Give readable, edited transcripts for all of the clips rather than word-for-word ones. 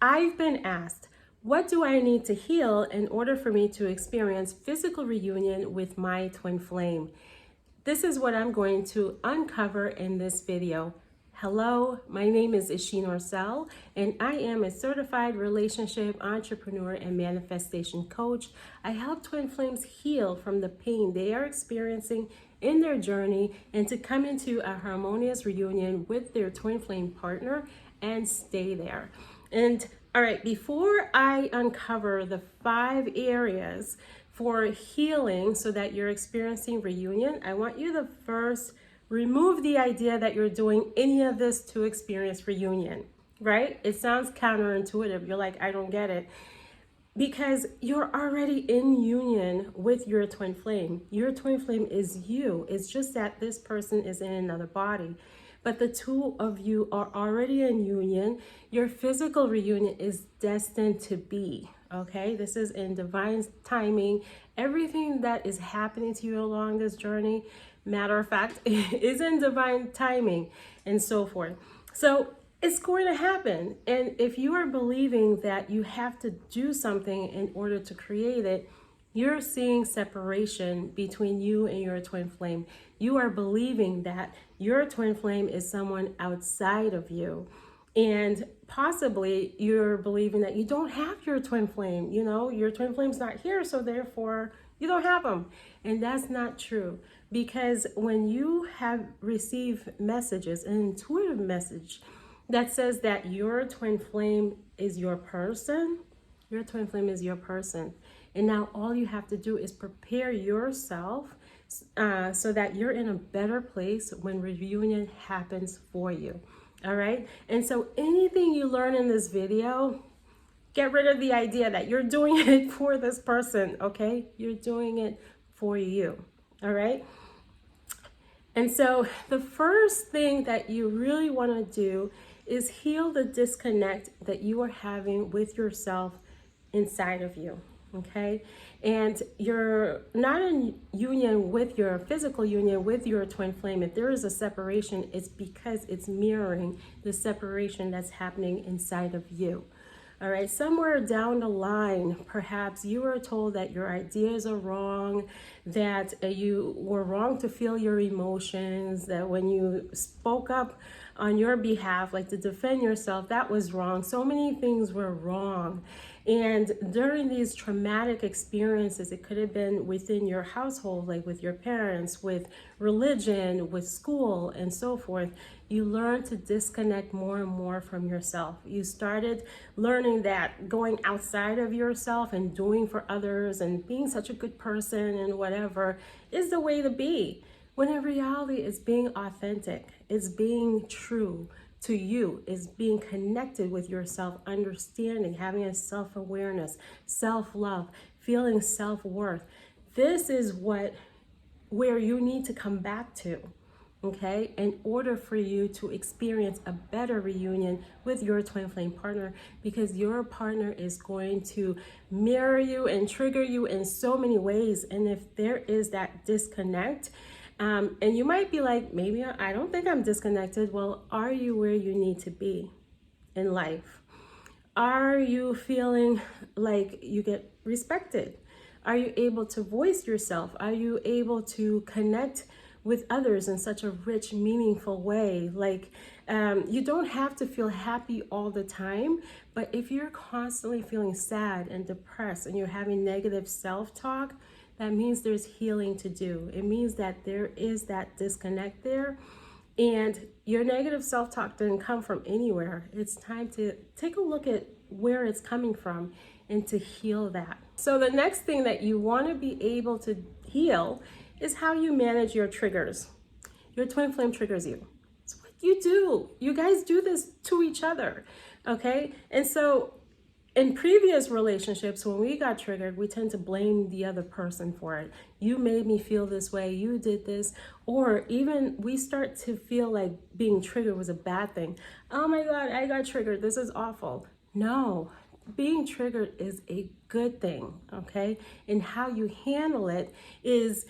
I've been asked, what do I need to heal in order for me to experience physical reunion with my twin flame? This is what I'm going to uncover in this video. Hello, my name is 𝐏𝐫𝐞𝐲𝐚, and I am a certified relationship entrepreneur and manifestation coach. I help twin flames heal from the pain they are experiencing in their journey and to come into a harmonious reunion with their twin flame partner and stay there. And all right, before I uncover the 5 areas for healing so that you're experiencing reunion, I want you to first remove the idea that you're doing any of this to experience reunion, right? It sounds counterintuitive. You're like, I don't get it. Because you're already in union with your twin flame. Your twin flame is you. It's just that this person is in another body. But the two of you are already in union. Your physical reunion is destined to be, okay? This is in divine timing. Everything that is happening to you along this journey, matter of fact, is in divine timing and so forth. So it's going to happen. And if you are believing that you have to do something in order to create it, you're seeing separation between you and your twin flame. You are believing that your twin flame is someone outside of you. And possibly you're believing that you don't have your twin flame. You know, your twin flame's not here, so therefore you don't have them. And that's not true. Because when you have received messages, an intuitive message that says that your twin flame is your person, your twin flame is your person. And now all you have to do is prepare yourself so that you're in a better place when reunion happens for you. All right. And so anything you learn in this video, get rid of the idea that you're doing it for this person. Okay. You're doing it for you. All right. And so the first thing that you really want to do is heal the disconnect that you are having with yourself inside of you. Okay, and you're not in union with your physical union with your twin flame. If there is a separation, it's because it's mirroring the separation that's happening inside of you. All right, somewhere down the line, perhaps you were told that your ideas are wrong, that you were wrong to feel your emotions, that when you spoke up on your behalf, like to defend yourself, that was wrong. So many things were wrong. And during these traumatic experiences, it could have been within your household, like with your parents, with religion, with school, and so forth. You learn to disconnect more and more from yourself. You started learning that going outside of yourself and doing for others and being such a good person and whatever is the way to be. When in reality, it's being authentic. It's being true to you, is being connected with yourself, understanding, having a self-awareness, self-love, feeling self-worth. This is where you need to come back to, okay, in order for you to experience a better reunion with your twin flame partner, because your partner is going to mirror you and trigger you in so many ways. And if there is that disconnect, and you might be like, maybe I don't think I'm disconnected. Well, are you where you need to be in life? Are you feeling like you get respected? Are you able to voice yourself? Are you able to connect with others in such a rich, meaningful way? Like, you don't have to feel happy all the time, but if you're constantly feeling sad and depressed and you're having negative self-talk, that means there's healing to do. It means that there is that disconnect there, and your negative self-talk didn't come from anywhere. It's time to take a look at where it's coming from and to heal that. So the next thing that you want to be able to heal is how you manage your triggers. Your twin flame triggers you. It's what you do. You guys do this to each other, okay? And so in previous relationships, when we got triggered, we tend to blame the other person for it. You made me feel this way, you did this, or even we start to feel like being triggered was a bad thing. Oh my God, I got triggered, this is awful. No, being triggered is a good thing, okay? And how you handle it is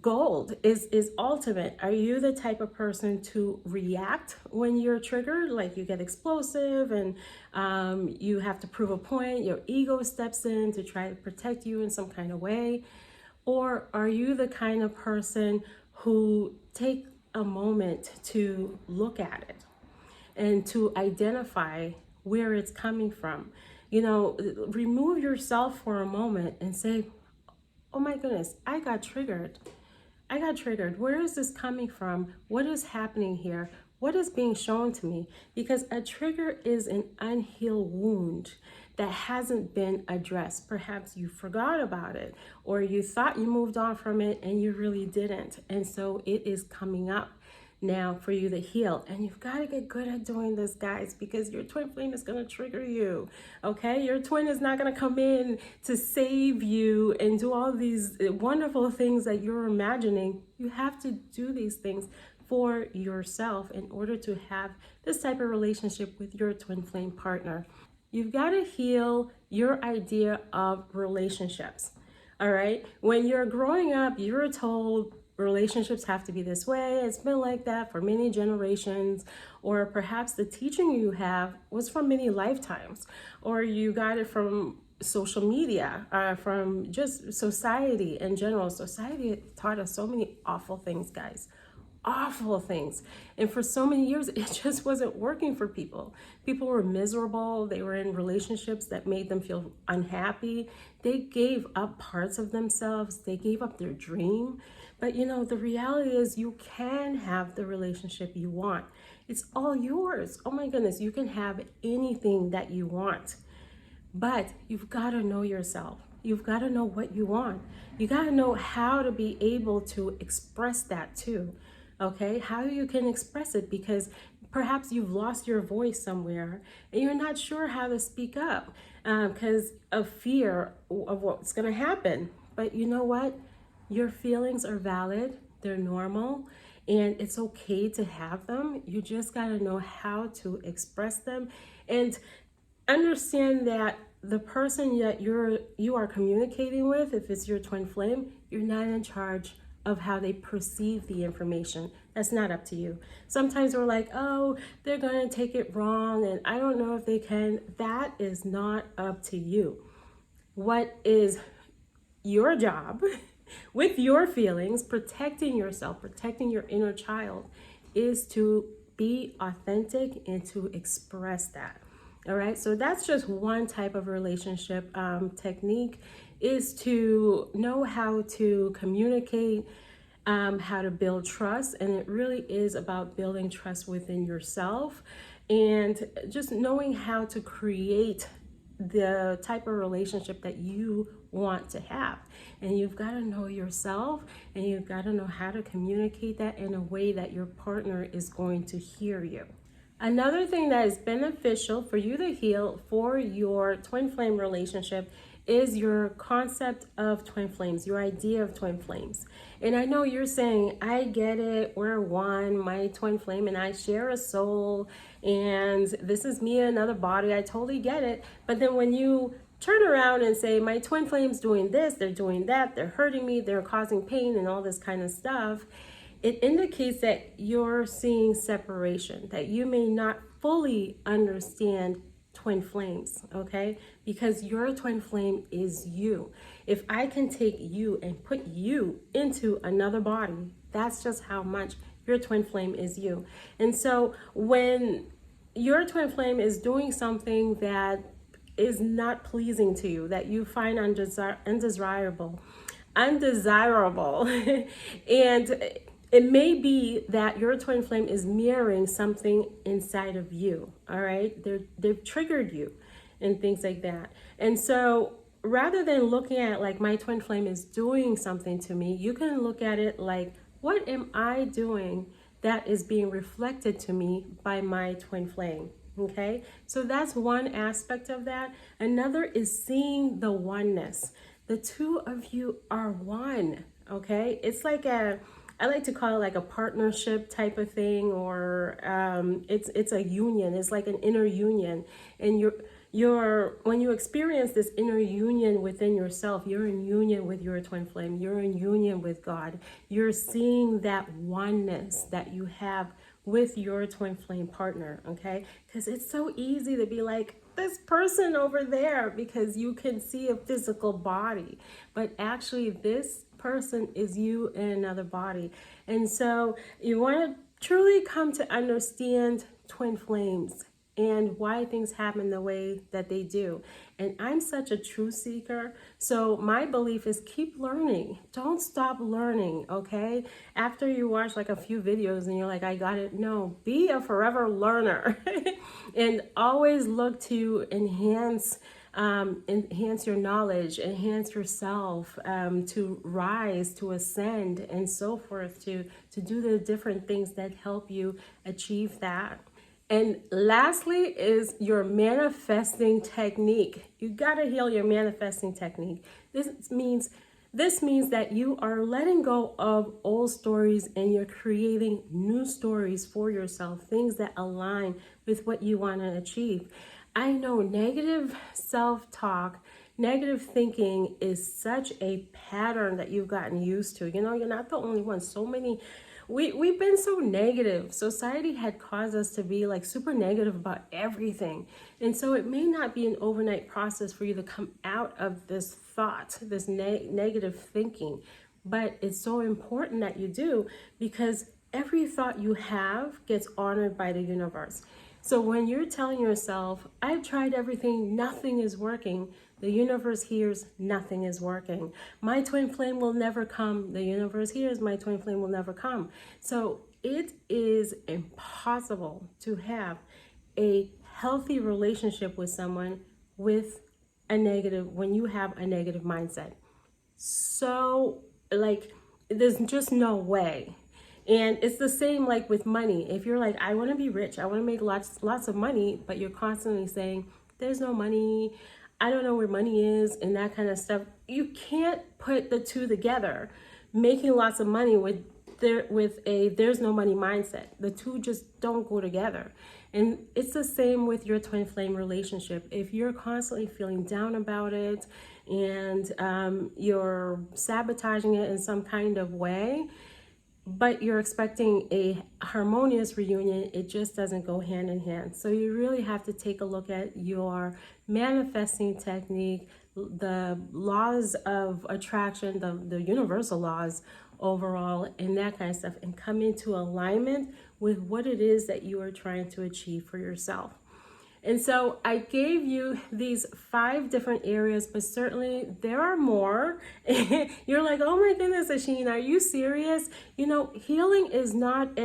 gold is ultimate. Are you the type of person to react when you're triggered, like you get explosive and you have to prove a point, your ego steps in to try to protect you in some kind of way? Or are you the kind of person who take a moment to look at it and to identify where it's coming from? You know, remove yourself for a moment and say, oh my goodness, I got triggered. Where is this coming from? What is happening here? What is being shown to me? Because a trigger is an unhealed wound that hasn't been addressed. Perhaps you forgot about it, or you thought you moved on from it and you really didn't. And so it is coming up now for you to heal. And you've got to get good at doing this, guys, because your twin flame is going to trigger you. Okay, your twin is not going to come in to save you and do all these wonderful things that you're imagining. You have to do these things for yourself in order to have this type of relationship with your twin flame partner. You've got to heal your idea of relationships. All right, when you're growing up, you're told relationships have to be this way. It's been like that for many generations, or perhaps the teaching you have was from many lifetimes, or you got it from social media, from just society in general. Society taught us so many awful things, guys. Awful things. And for so many years, it just wasn't working for people. People were miserable. They were in relationships that made them feel unhappy. They gave up parts of themselves. They gave up their dream. But you know, the reality is you can have the relationship you want. It's all yours. Oh my goodness, you can have anything that you want. But you've got to know yourself. You've got to know what you want. You got to know how to be able to express that too. Okay, how you can express it, because perhaps you've lost your voice somewhere and you're not sure how to speak up because of fear of what's going to happen. But you know what? Your feelings are valid. They're normal, and it's okay to have them. You just got to know how to express them and understand that the person that you are communicating with, if it's your twin flame, you're not in charge of how they perceive the information. That's not up to you. Sometimes we're like, oh, they're going to take it wrong and I don't know if they can. That is not up to you. What is your job with your feelings, protecting yourself, protecting your inner child, is to be authentic and to express that. All right, so that's just one type of relationship technique, is to know how to communicate, how to build trust. And it really is about building trust within yourself and just knowing how to create the type of relationship that you want to have. And you've got to know yourself, and you've got to know how to communicate that in a way that your partner is going to hear you. Another thing that is beneficial for you to heal for your twin flame relationship is your concept of twin flames, your idea of twin flames. And I know you're saying, I get it, we're one, my twin flame and I share a soul, and this is me in another body, I totally get it. But then when you turn around and say, my twin flame's doing this, they're doing that, they're hurting me, they're causing pain and all this kind of stuff, it indicates that you're seeing separation, that you may not fully understand twin flames, okay? Because your twin flame is you. If I can take you and put you into another body, that's just how much your twin flame is you. And so when your twin flame is doing something that is not pleasing to you, that you find undesirable, and it may be that your twin flame is mirroring something inside of you, all right? They've triggered you and things like that. And so rather than looking at like my twin flame is doing something to me, you can look at it like, what am I doing that is being reflected to me by my twin flame? Okay, so that's one aspect of that. Another is seeing the oneness. The two of you are one, okay? It's like I like to call it like a partnership type of thing, or it's a union. It's like an inner union, and when you experience this inner union within yourself, you're in union with your twin flame, you're in union with God. You're seeing that oneness that you have with your twin flame partner, okay? Because it's so easy to be like, this person over there, because you can see a physical body, but actually this person is you in another body. And so you want to truly come to understand twin flames and why things happen the way that they do. And I'm such a truth seeker, so my belief is keep learning. Don't stop learning, okay? After you watch like a few videos and you're like, I got it. No, be a forever learner and always look to enhance your knowledge, enhance yourself, to rise, to ascend, and so forth, to do the different things that help you achieve that. And lastly is your manifesting technique. You got to heal your manifesting technique. This means that you are letting go of old stories and you're creating new stories for yourself, things that align with what you want to achieve. I know negative self-talk, negative thinking is such a pattern that you've gotten used to. You know, you're not the only one. So many, we've been so negative. Society had caused us to be like super negative about everything. And so it may not be an overnight process for you to come out of this thought, this negative thinking. But it's so important that you do, because every thought you have gets honored by the universe. So when you're telling yourself, I've tried everything, nothing is working, the universe hears nothing is working. My twin flame will never come. The universe hears my twin flame will never come. So it is impossible to have a healthy relationship with someone with a negative, when you have a negative mindset. So like, there's just no way. And it's the same like with money. If you're like, I want to be rich, I want to make lots of money, but you're constantly saying, there's no money, I don't know where money is, and that kind of stuff. You can't put the two together, making lots of money with a there's no money mindset. The two just don't go together. And it's the same with your twin flame relationship. If you're constantly feeling down about it and you're sabotaging it in some kind of way, but you're expecting a harmonious reunion, it just doesn't go hand in hand. So you really have to take a look at your manifesting technique, the laws of attraction, the universal laws overall, and that kind of stuff, and come into alignment with what it is that you are trying to achieve for yourself. And so I gave you these 5 different areas, but certainly there are more. You're like, oh my goodness, Asheen, are you serious? You know, healing is not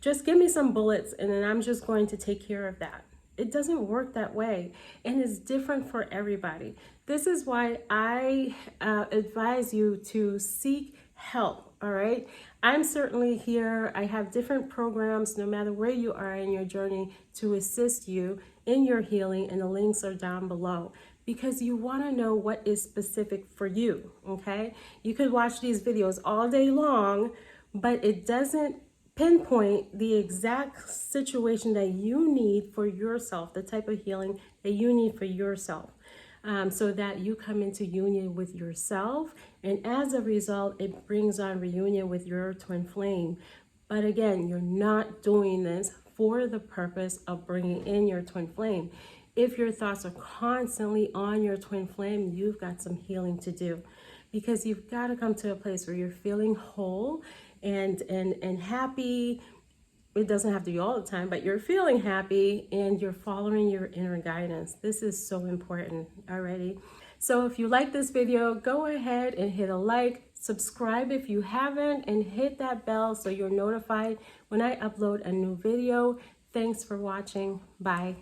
just give me some bullets and then I'm just going to take care of that. It doesn't work that way, and it's different for everybody. This is why I advise you to seek help, all right? I'm certainly here. I have different programs, no matter where you are in your journey, to assist you in your healing, and the links are down below, because you want to know what is specific for you, okay? You could watch these videos all day long, but it doesn't pinpoint the exact situation that you need for yourself, the type of healing that you need for yourself, so that you come into union with yourself, and as a result, it brings on reunion with your twin flame. But again, you're not doing this for the purpose of bringing in your twin flame. If your thoughts are constantly on your twin flame, you've got some healing to do, because you've got to come to a place where you're feeling whole and happy. It doesn't have to be all the time, but you're feeling happy and you're following your inner guidance. This is so important already. So if you like this video, go ahead and hit a like, subscribe if you haven't, and hit that bell so you're notified when I upload a new video. Thanks for watching. Bye.